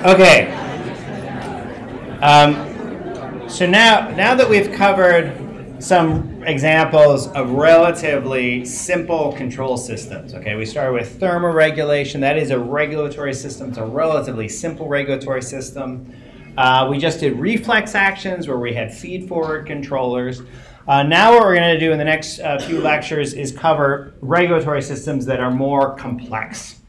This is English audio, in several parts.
Okay. So now that we've covered some examples of relatively simple control systems, okay, we started with thermoregulation. That is a regulatory system. It's a relatively simple regulatory system. We just did reflex actions where we had feed-forward controllers. Now what we're going to do in the next few lectures is cover regulatory systems that are more complex.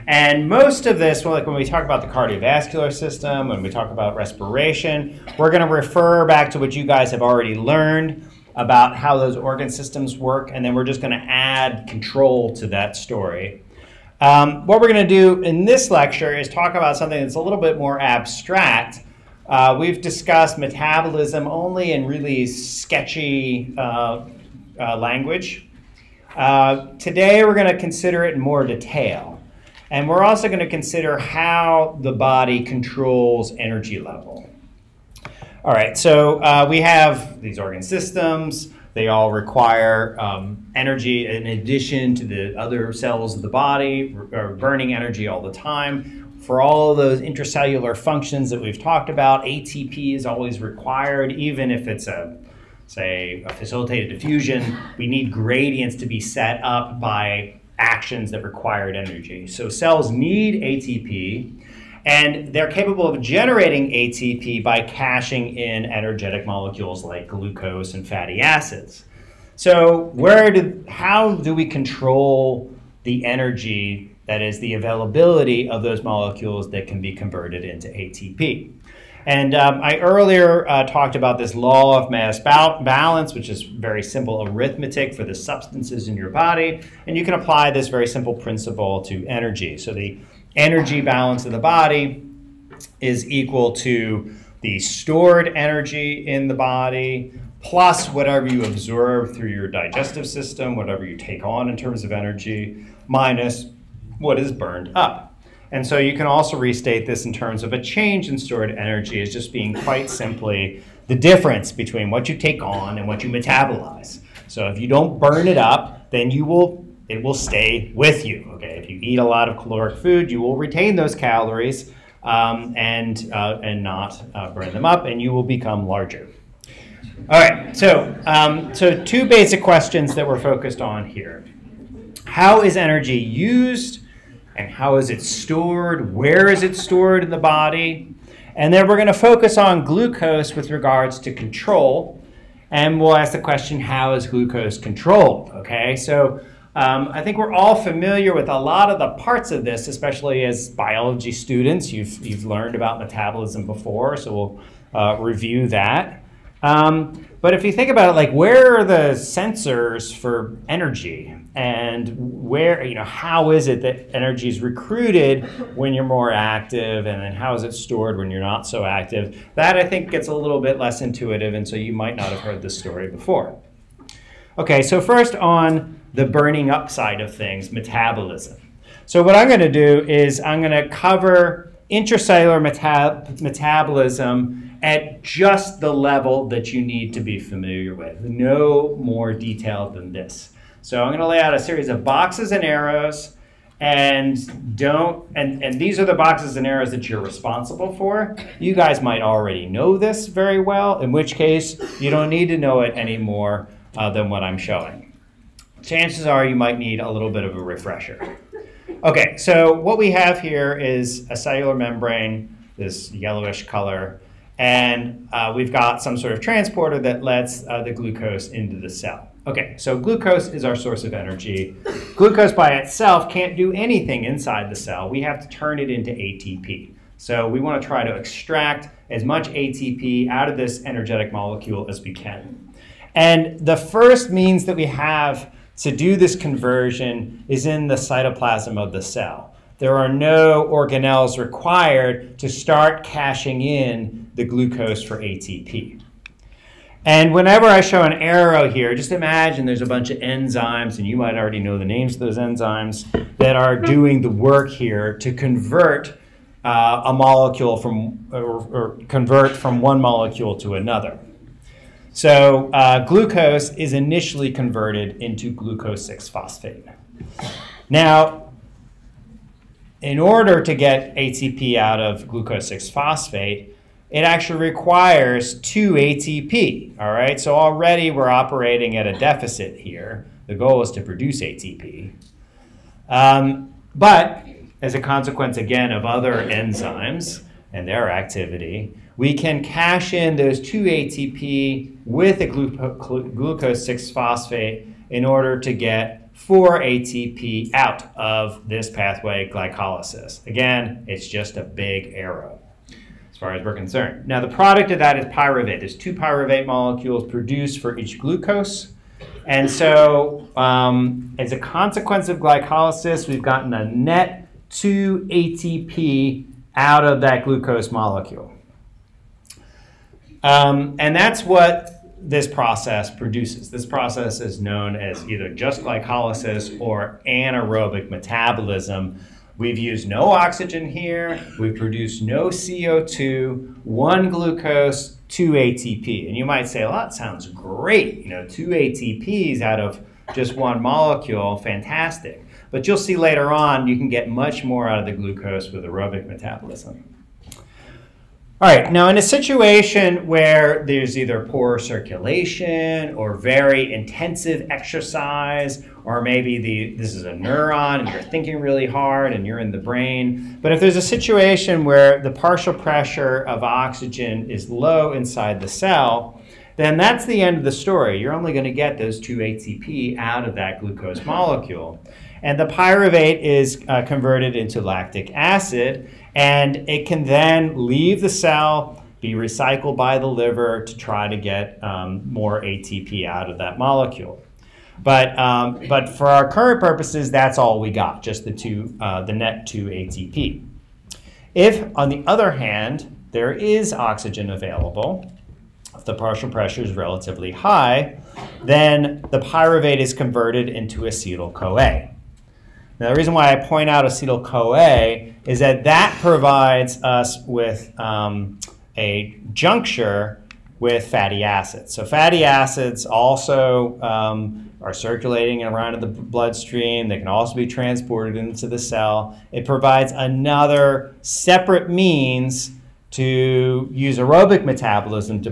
And most of this, well, like when we talk about the cardiovascular system, when we talk about respiration, we're going to refer back to what you guys have already learned about how those organ systems work, and then we're just going to add control to that story. What we're going to do in this lecture is talk about something that's a little bit more abstract. We've discussed metabolism only in really sketchy language. Today we're going to consider it in more detail. And we're also going to consider how the body controls energy level. All right, so we have these organ systems. They all require energy in addition to the other cells of the body, burning energy all the time. For all of those intracellular functions that we've talked about, ATP is always required, even if it's say, a facilitated diffusion. We need gradients to be set up by actions that required energy. So cells need ATP, and they're capable of generating ATP by caching in energetic molecules like glucose and fatty acids. So how do we control the energy, that is the availability of those molecules that can be converted into ATP? And I earlier talked about this law of mass balance, which is very simple arithmetic for the substances in your body. And you can apply this very simple principle to energy. So the energy balance of the body is equal to the stored energy in the body plus whatever you absorb through your digestive system, whatever you take on in terms of energy, minus what is burned up. And so you can also restate this in terms of a change in stored energy as just being quite simply the difference between what you take on and what you metabolize. So if you don't burn it up, then it will stay with you. Okay, if you eat a lot of caloric food, you will retain those calories and not burn them up, and you will become larger. All right, so two basic questions that we're focused on here. How is energy used? And how is it stored? Where is it stored in the body? And then we're going to focus on glucose with regards to control. And we'll ask the question, how is glucose controlled? Okay, so I think we're all familiar with a lot of the parts of this, especially as biology students. You've learned about metabolism before, so we'll review that. But if you think about it, like, where are the sensors for energy, and how is it that energy is recruited when you're more active, and then how is it stored when you're not so active? That, I think, gets a little bit less intuitive, and so you might not have heard this story before. Okay, so first on the burning up side of things, metabolism. So what I'm going to do is I'm going to cover intracellular metabolism at just the level that you need to be familiar with. No more detailed than this. So I'm going to lay out a series of boxes and arrows, and these are the boxes and arrows that you're responsible for. You guys might already know this very well, in which case you don't need to know it any more than what I'm showing. Chances are you might need a little bit of a refresher. Okay, so what we have here is a cellular membrane, this yellowish color, and we've got some sort of transporter that lets the glucose into the cell. Okay, so glucose is our source of energy. Glucose by itself can't do anything inside the cell. We have to turn it into ATP. So we want to try to extract as much ATP out of this energetic molecule as we can. And the first means that we have to do this conversion is in the cytoplasm of the cell. There are no organelles required to start cashing in the glucose for ATP. And whenever I show an arrow here, just imagine there's a bunch of enzymes, and you might already know the names of those enzymes, that are doing the work here to convert a molecule or convert from one molecule to another. So glucose is initially converted into glucose 6-phosphate. Now, in order to get ATP out of glucose 6-phosphate, it actually requires 2 ATP, all right? So already we're operating at a deficit here. The goal is to produce ATP. But as a consequence, again, of other enzymes and their activity, we can cash in those 2 ATP with a glucose 6-phosphate in order to get 4 ATP out of this pathway, glycolysis. Again, it's just a big arrow as far as we're concerned. Now, the product of that is pyruvate. There's 2 pyruvate molecules produced for each glucose. And so as a consequence of glycolysis, we've gotten a net 2 ATP out of that glucose molecule. And that's what this process produces. This process is known as either just glycolysis or anaerobic metabolism. We've used no oxygen here. We've produced no CO2, 1 glucose, 2 ATP. And you might say, well, that sounds great. You know, 2 ATPs out of just 1 molecule, fantastic. But you'll see later on, you can get much more out of the glucose with aerobic metabolism. All right, now in a situation where there's either poor circulation or very intensive exercise, or maybe this is a neuron and you're thinking really hard and you're in the brain, but if there's a situation where the partial pressure of oxygen is low inside the cell, then that's the end of the story. You're only going to get those 2 ATP out of that glucose molecule. And the pyruvate is converted into lactic acid, and it can then leave the cell, be recycled by the liver to try to get more ATP out of that molecule. But for our current purposes, that's all we got, just the net 2 ATP. If, on the other hand, there is oxygen available, if the partial pressure is relatively high, then the pyruvate is converted into acetyl-CoA. Now, the reason why I point out acetyl-CoA is that that provides us with a juncture with fatty acids. So fatty acids also are circulating around in the bloodstream. They can also be transported into the cell. It provides another separate means to use aerobic metabolism to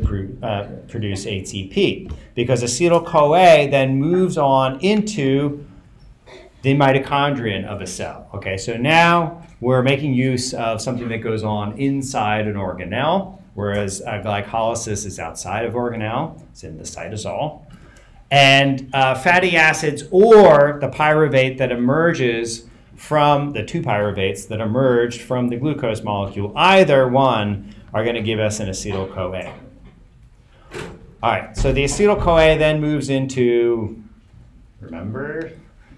produce ATP, because acetyl-CoA then moves on into the mitochondrion of a cell. Okay, so now we're making use of something that goes on inside an organelle, whereas glycolysis is outside of organelle. It's in the cytosol. And fatty acids, or the pyruvate that emerges from the 2 pyruvates that emerged from the glucose molecule, either one are going to give us an acetyl-CoA. All right, so the acetyl-CoA then moves into, remember,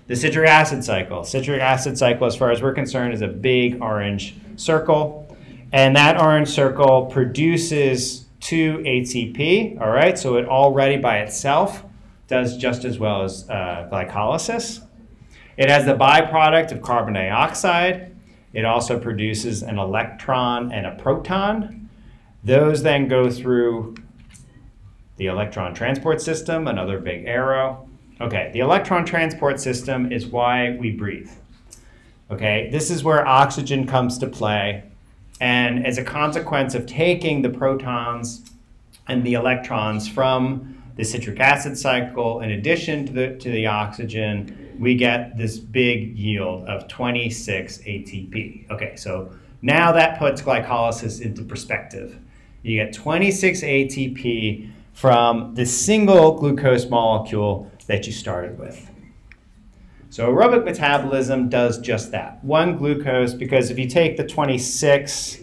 the citric acid cycle. Citric acid cycle, as far as we're concerned, is a big orange circle. And that orange circle produces 2 ATP, all right? So it already by itself does just as well as glycolysis. It has the byproduct of carbon dioxide. It also produces an electron and a proton. Those then go through the electron transport system, another big arrow. Okay, the electron transport system is why we breathe. Okay, this is where oxygen comes to play. And as a consequence of taking the protons and the electrons from the citric acid cycle, in addition to the oxygen, we get this big yield of 26 ATP. Okay, so now that puts glycolysis into perspective. You get 26 ATP from the single glucose molecule that you started with. So aerobic metabolism does just that. 1 glucose, because if you take the 26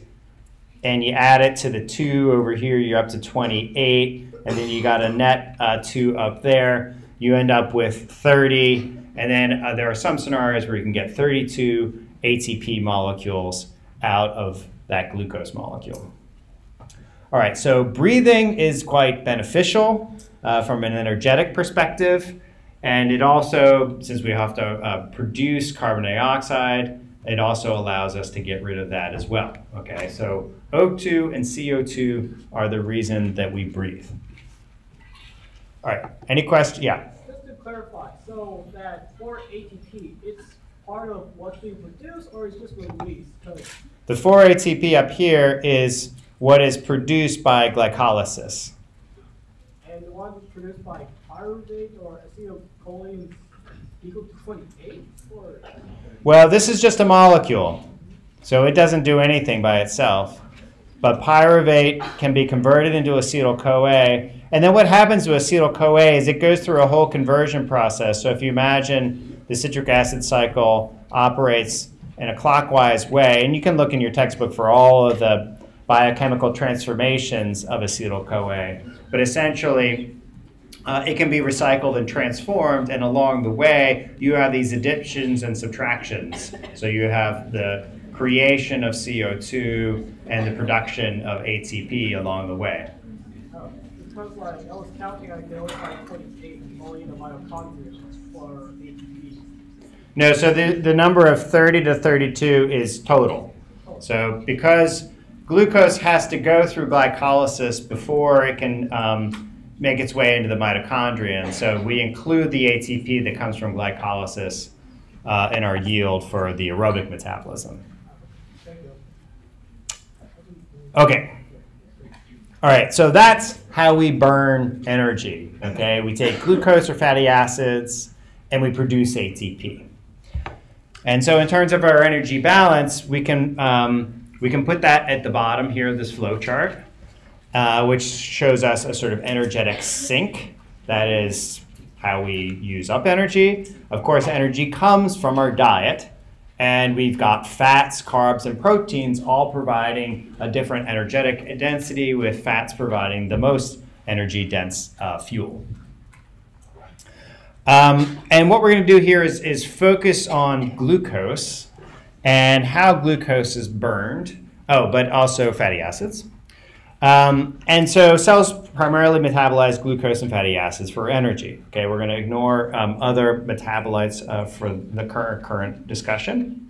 and you add it to the 2 over here, you're up to 28, and then you got a net 2 up there, you end up with 30, and then there are some scenarios where you can get 32 ATP molecules out of that glucose molecule. All right, so breathing is quite beneficial from an energetic perspective. And it also, since we have to produce carbon dioxide, it also allows us to get rid of that as well. Okay, so O2 and CO2 are the reason that we breathe. All right, any questions? Yeah? Just to clarify, so that for ATP, it's part of what's being produced, or it's just released? The 4-ATP up here is what is produced by glycolysis. And the one produced by pyruvate or acetylcholine equal to 28? Or? Well, this is just a molecule, so it doesn't do anything by itself. But pyruvate can be converted into acetyl-CoA. And then what happens to acetyl-CoA is it goes through a whole conversion process. So if you imagine the citric acid cycle operates in a clockwise way, and you can look in your textbook for all of the biochemical transformations of acetyl-CoA. But essentially, it can be recycled and transformed, and along the way, you have these additions and subtractions. So you have the creation of CO2 and the production of ATP along the way. Oh, because like I was counting, like there was like 28 only in the mitochondria for ATP. No, so the number of 30 to 32 is total. So because glucose has to go through glycolysis before it can make its way into the mitochondria, and so we include the ATP that comes from glycolysis in our yield for the aerobic metabolism. Okay. All right, so that's how we burn energy, okay? We take glucose or fatty acids, and we produce ATP. And so in terms of our energy balance, we can put that at the bottom here of this flow chart, which shows us a sort of energetic sink. That is how we use up energy. Of course, energy comes from our diet. And we've got fats, carbs, and proteins all providing a different energetic density, with fats providing the most energy-dense fuel. And what we're going to do here is focus on glucose and how glucose is burned. Oh, but also fatty acids. And so cells primarily metabolize glucose and fatty acids for energy. Okay, we're going to ignore other metabolites for the current discussion.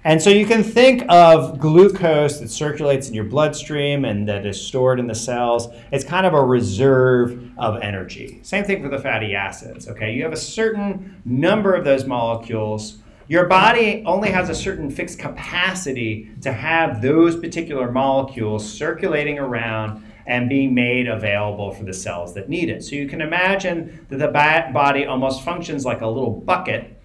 And so you can think of glucose that circulates in your bloodstream and that is stored in the cells. It's kind of a reserve of energy. Same thing for the fatty acids. Okay, you have a certain number of those molecules. Your body only has a certain fixed capacity to have those particular molecules circulating around and being made available for the cells that need it. So you can imagine that the body almost functions like a little bucket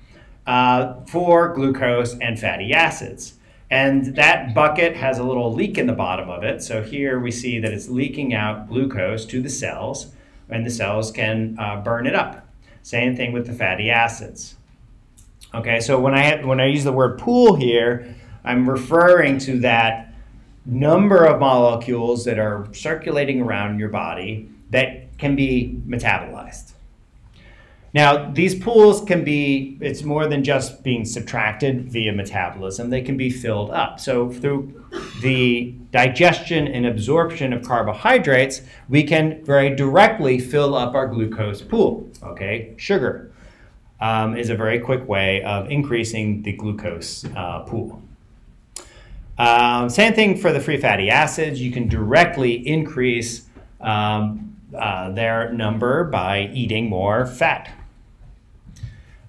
for glucose and fatty acids. And that bucket has a little leak in the bottom of it. So here we see that it's leaking out glucose to the cells, and the cells can burn it up. Same thing with the fatty acids. Okay, so when I use the word pool here, I'm referring to that number of molecules that are circulating around your body that can be metabolized. Now, these pools can be, it's more than just being subtracted via metabolism. They can be filled up. So through the digestion and absorption of carbohydrates, we can very directly fill up our glucose pool. Okay, sugar is a very quick way of increasing the glucose pool. Same thing for the free fatty acids. You can directly increase their number by eating more fat.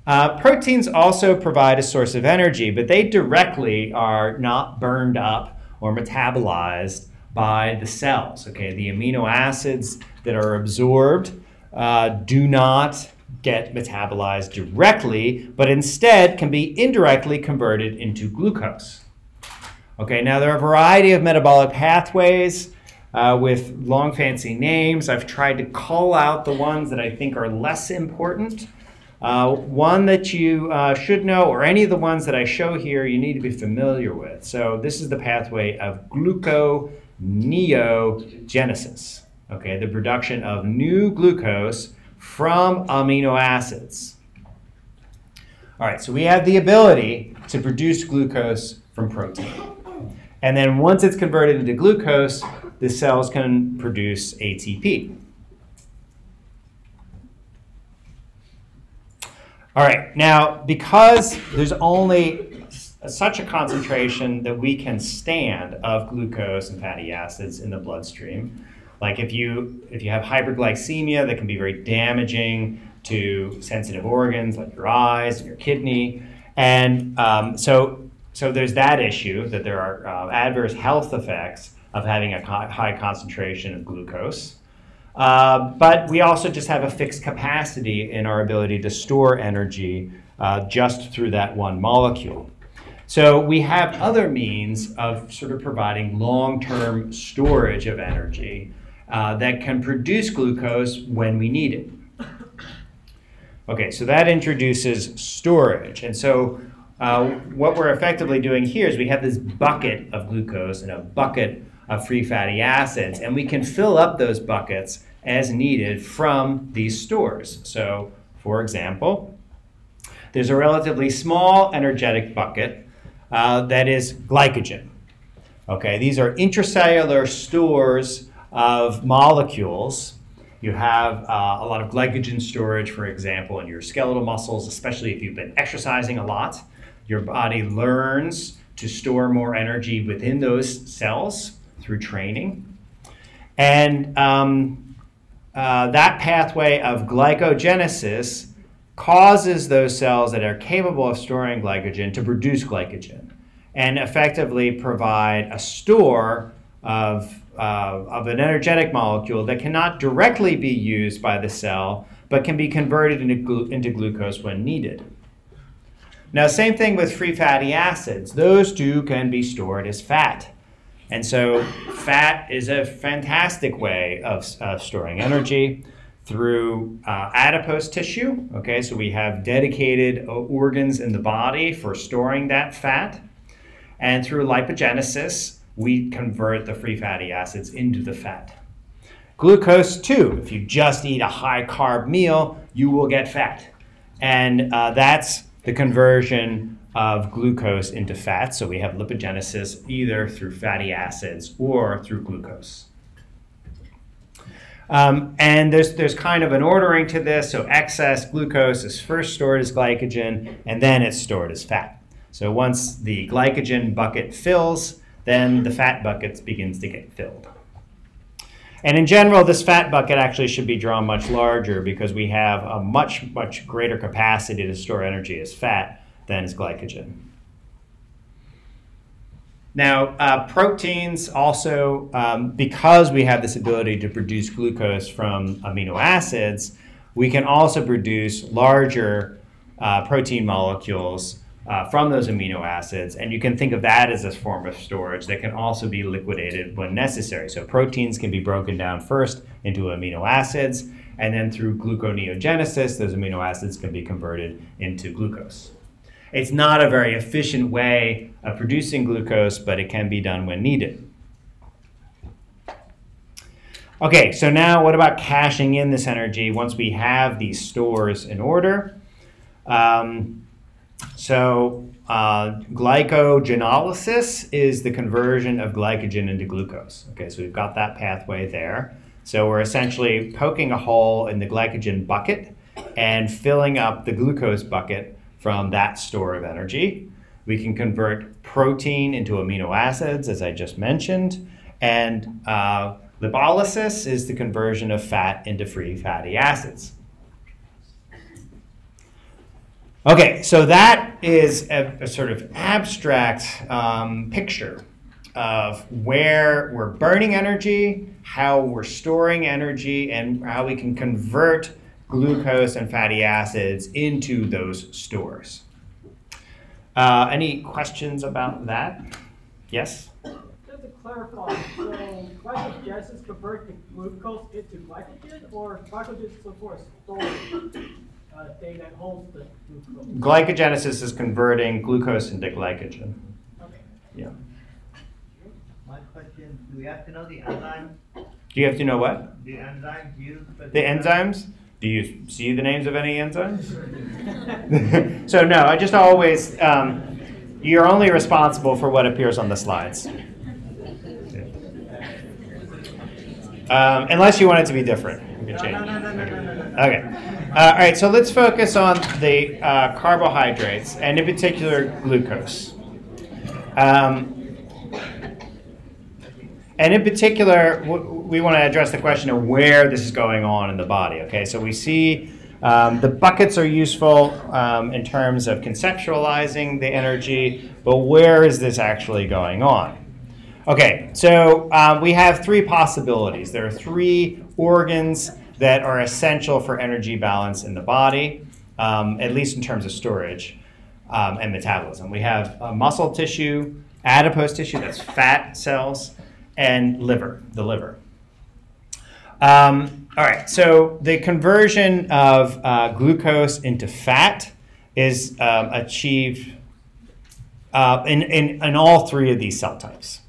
Proteins also provide a source of energy, but they directly are not burned up or metabolized by the cells. Okay, the amino acids that are absorbed do not get metabolized directly, but instead can be indirectly converted into glucose. Okay, now there are a variety of metabolic pathways with long fancy names. I've tried to call out the ones that I think are less important. One that you should know, or any of the ones that I show here, you need to be familiar with. So this is the pathway of gluconeogenesis. Okay, the production of new glucose from amino acids. All right, so we have the ability to produce glucose from protein. And then once it's converted into glucose, the cells can produce ATP. All right, now because there's only such a concentration that we can stand of glucose and fatty acids in the bloodstream, like if you have hyperglycemia, that can be very damaging to sensitive organs like your eyes and your kidney. And so there's that issue, that there are adverse health effects of having a high concentration of glucose. But we also just have a fixed capacity in our ability to store energy just through that one molecule. So we have other means of sort of providing long-term storage of energy that can produce glucose when we need it. Okay, so that introduces storage. And so what we're effectively doing here is we have this bucket of glucose and a bucket of free fatty acids, and we can fill up those buckets as needed from these stores. So, for example, there's a relatively small energetic bucket that is glycogen. Okay, these are intracellular stores of molecules. You have a lot of glycogen storage, for example, in your skeletal muscles, especially if you've been exercising a lot. Your body learns to store more energy within those cells through training. And that pathway of glycogenesis causes those cells that are capable of storing glycogen to produce glycogen and effectively provide a store of an energetic molecule that cannot directly be used by the cell, but can be converted into glucose when needed. Now, same thing with free fatty acids. Those too can be stored as fat. And so fat is a fantastic way of storing energy through adipose tissue. Okay, so we have dedicated organs in the body for storing that fat. And through lipogenesis, we convert the free fatty acids into the fat. Glucose too, if you just eat a high carb meal, you will get fat. And that's the conversion of glucose into fat. So we have lipogenesis either through fatty acids or through glucose. And there's kind of an ordering to this. So excess glucose is first stored as glycogen, and then it's stored as fat. So once the glycogen bucket fills, then the fat bucket begins to get filled. And in general, this fat bucket actually should be drawn much larger because we have a much, much greater capacity to store energy as fat than as glycogen. Now, proteins also, because we have this ability to produce glucose from amino acids, we can also produce larger protein molecules from those amino acids, and you can think of that as a form of storage that can also be liquidated when necessary. So proteins can be broken down first into amino acids, and then through gluconeogenesis, those amino acids can be converted into glucose. It's not a very efficient way of producing glucose, but it can be done when needed. Okay, so now what about cashing in this energy once we have these stores in order? Glycogenolysis is the conversion of glycogen into glucose. Okay, so we've got that pathway there. So we're essentially poking a hole in the glycogen bucket and filling up the glucose bucket from that store of energy. We can convert protein into amino acids, as I just mentioned, and lipolysis is the conversion of fat into free fatty acids. Okay, so that is a sort of abstract picture of where we're burning energy, how we're storing energy, and how we can convert glucose and fatty acids into those stores. Any questions about that? Yes? Just to clarify, so glycogenesis converts the glucose into glycogen, or glycogen is for storage? Thing that holds the glucose. Glycogenesis is converting glucose into glycogen. Okay. Yeah. My question, do we have to know the enzyme? Do you have to know what? The enzymes used? The enzymes? Do you see the names of any enzymes? So no, I just always, you're only responsible for what appears on the slides. Unless you want it to be different. You can change. No. Okay. All right, so let's focus on the carbohydrates, and in particular, glucose. And in particular, we want to address the question of where this is going on in the body. Okay, so we see The buckets are useful in terms of conceptualizing the energy, but where is this actually going on? Okay, so we have three possibilities. There are three organs that are essential for energy balance in the body, at least in terms of storage and metabolism. We have muscle tissue, adipose tissue, that's fat cells, and liver, the liver. All right, so the conversion of glucose into fat is achieved in all three of these cell types.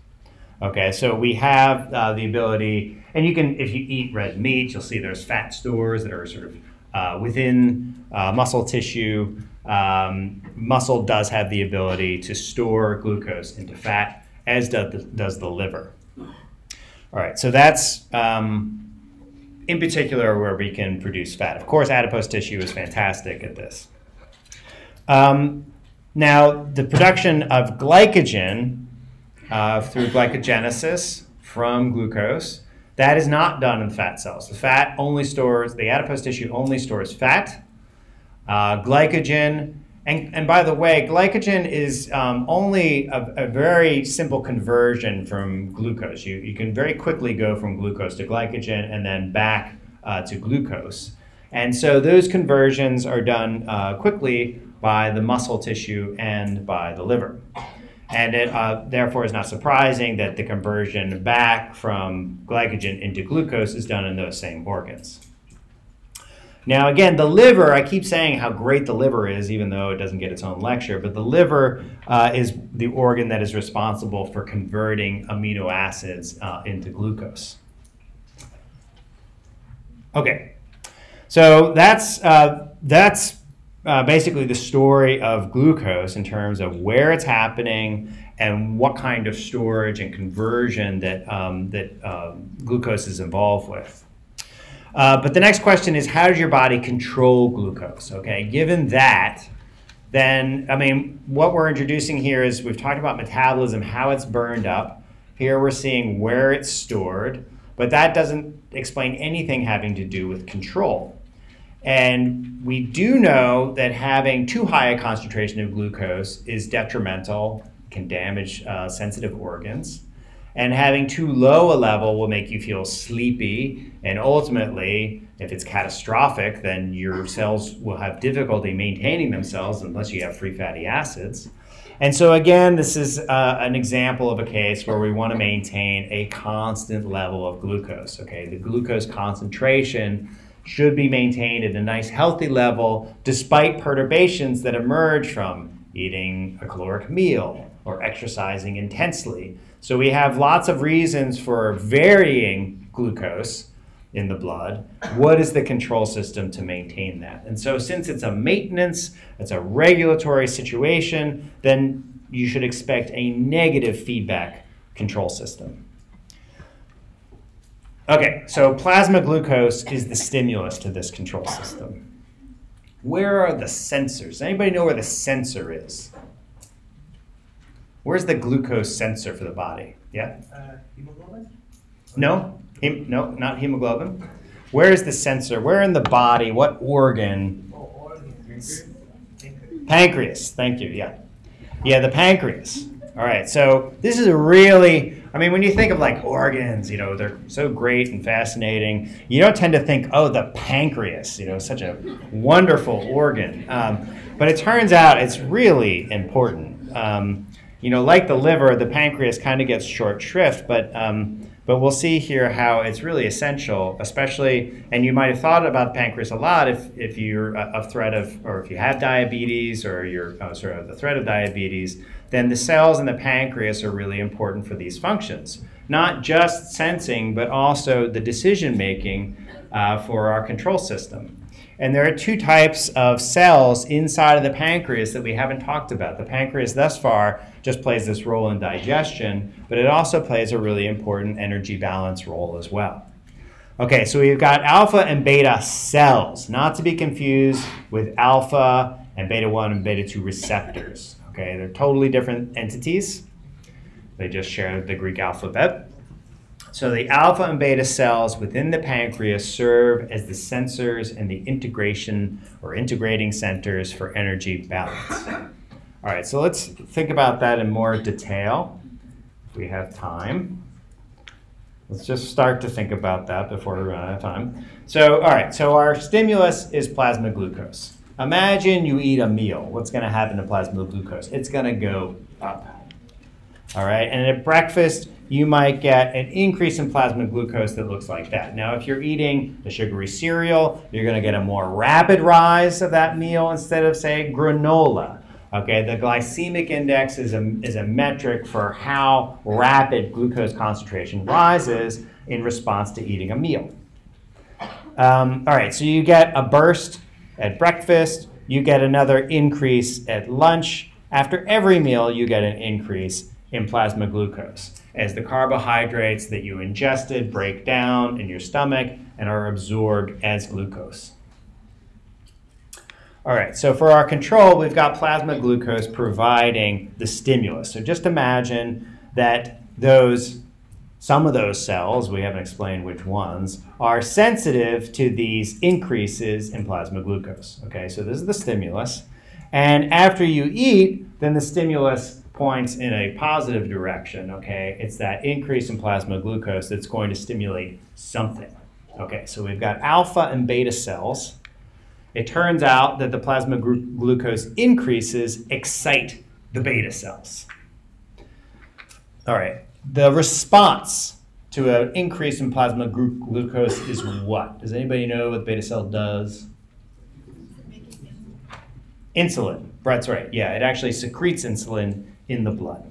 Okay, so we have the ability, and you can, if you eat red meat, you'll see there's fat stores that are sort of within muscle tissue. Muscle does have the ability to store glucose into fat, as does the liver. All right, so that's in particular where we can produce fat. Of course, adipose tissue is fantastic at this. Now, the production of glycogen through glycogenesis from glucose, that is not done in fat cells. The adipose tissue only stores fat. Glycogen, and by the way, glycogen is only a very simple conversion from glucose. You can very quickly go from glucose to glycogen and then back to glucose. And so those conversions are done quickly by the muscle tissue and by the liver. And it therefore is not surprising that the conversion back from glycogen into glucose is done in those same organs. Now again, the liver, I keep saying how great the liver is, even though it doesn't get its own lecture, but the liver is the organ that is responsible for converting amino acids into glucose. Okay, so that's basically the story of glucose in terms of where it's happening and what kind of storage and conversion that glucose is involved with. But the next question is, how does your body control glucose? Okay, given that, then, I mean, what we're introducing here is we've talked about metabolism, how it's burned up. Here we're seeing where it's stored, but that doesn't explain anything having to do with control. And we do know that having too high a concentration of glucose is detrimental, can damage sensitive organs. And having too low a level will make you feel sleepy, and ultimately, if it's catastrophic, then your cells will have difficulty maintaining themselves unless you have free fatty acids. And so again, this is an example of a case where we want to maintain a constant level of glucose. Okay, the glucose concentration should be maintained at a nice healthy level despite perturbations that emerge from eating a caloric meal or exercising intensely. So we have lots of reasons for varying glucose in the blood. What is the control system to maintain that? And so since it's a maintenance, it's a regulatory situation, then you should expect a negative feedback control system. Okay, so plasma glucose is the stimulus to this control system. Where are the sensors? Anybody know where the sensor is? Where's the glucose sensor for the body? Yeah? Hemoglobin? No, no, not hemoglobin. Where is the sensor? Where in the body? What organ? Oh, organs. Pancreas. Thank you. Yeah. Yeah, the pancreas. All right. So this is a really, I mean, when you think of like organs, you know, they're so great and fascinating. You don't tend to think, oh, the pancreas, you know, such a wonderful organ. But it turns out it's really important. You know, like the liver, the pancreas kind of gets short shrift, but we'll see here how it's really essential, especially, and you might have thought about the pancreas a lot if you're a threat of, or if you have diabetes or you're sort of the threat of diabetes, then the cells in the pancreas are really important for these functions. Not just sensing, but also the decision making for our control system. And there are two types of cells inside of the pancreas that we haven't talked about. The pancreas thus far just plays this role in digestion, but it also plays a really important energy balance role as well. Okay, so we've got alpha and beta cells, not to be confused with alpha and beta 1 and beta 2 receptors. Okay, they're totally different entities. They just share the Greek alphabet. So the alpha and beta cells within the pancreas serve as the sensors and the integration or integrating centers for energy balance. All right, so let's think about that in more detail if we have time. Let's just start to think about that before we run out of time. So, all right, so our stimulus is plasma glucose. Imagine you eat a meal. What's going to happen to plasma glucose? It's going to go up. All right, and at breakfast, you might get an increase in plasma glucose that looks like that. Now, if you're eating a sugary cereal, you're going to get a more rapid rise of that meal instead of, say, granola. Okay, the glycemic index is a metric for how rapid glucose concentration rises in response to eating a meal. All right, so you get a burst at breakfast, you get another increase at lunch. After every meal, you get an increase in plasma glucose as the carbohydrates that you ingested break down in your stomach and are absorbed as glucose. All right, so for our control, we've got plasma glucose providing the stimulus. So just imagine that some of those cells, we haven't explained which ones, are sensitive to these increases in plasma glucose. Okay, so this is the stimulus. And after you eat, then the stimulus points in a positive direction, okay? It's that increase in plasma glucose that's going to stimulate something. Okay, so we've got alpha and beta cells. It turns out that the plasma glucose increases excite the beta cells. All right, the response to an increase in plasma glucose is what? Does anybody know what the beta cell does? Insulin. Brett's right. Yeah, it actually secretes insulin in the blood.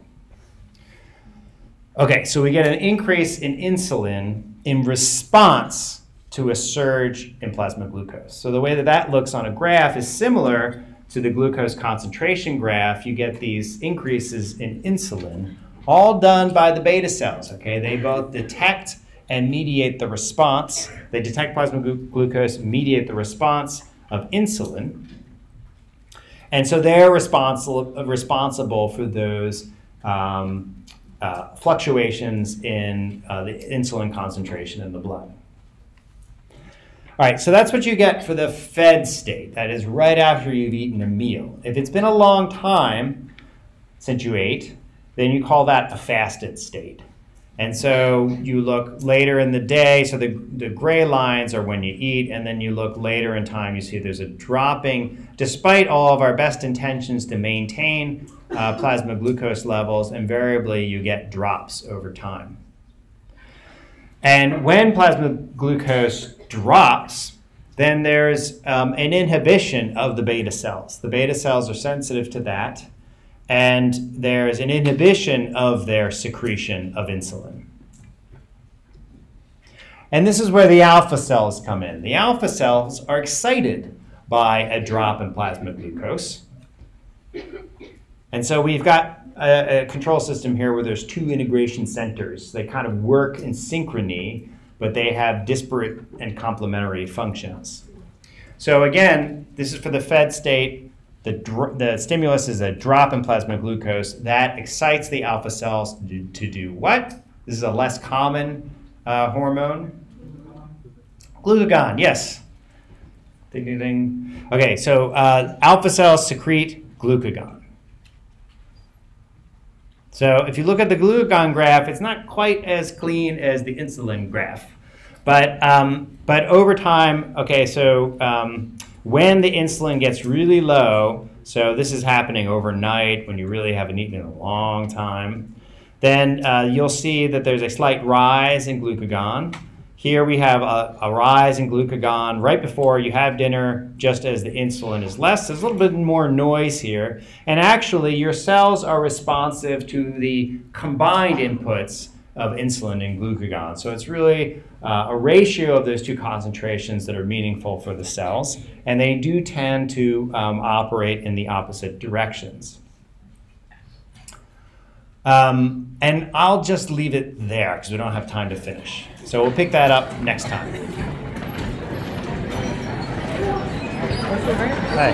Okay, so we get an increase in insulin in response to a surge in plasma glucose. So the way that that looks on a graph is similar to the glucose concentration graph. You get these increases in insulin, all done by the beta cells, okay? They both detect and mediate the response. They detect plasma glucose, mediate the response of insulin. And so they're responsible for those fluctuations in the insulin concentration in the blood. All right, so that's what you get for the fed state. That is right after you've eaten a meal. If it's been a long time since you ate, then you call that a fasted state. And so you look later in the day, so the gray lines are when you eat, and then you look later in time, you see there's a dropping, despite all of our best intentions to maintain plasma glucose levels, invariably you get drops over time. And when plasma glucose drops, then there's an inhibition of the beta cells. The beta cells are sensitive to that, and there's an inhibition of their secretion of insulin. And this is where the alpha cells come in. The alpha cells are excited by a drop in plasma glucose. And so we've got a control system here where there's two integration centers. They kind of work in synchrony, but they have disparate and complementary functions. So again, this is for the fed state. The stimulus is a drop in plasma glucose. That excites the alpha cells to do what? This is a less common hormone. Glucagon, yes. Ding, ding, ding. Okay, so alpha cells secrete glucagon. So if you look at the glucagon graph, it's not quite as clean as the insulin graph. But over time, okay, so when the insulin gets really low, so this is happening overnight when you really haven't eaten in a long time, then you'll see that there's a slight rise in glucagon. Here we have a rise in glucagon right before you have dinner, just as the insulin is less. There's a little bit more noise here. And actually, your cells are responsive to the combined inputs of insulin and glucagon. So it's really a ratio of those two concentrations that are meaningful for the cells. And they do tend to operate in the opposite directions. And I'll just leave it there because we don't have time to finish. So we'll pick that up next time. Hi.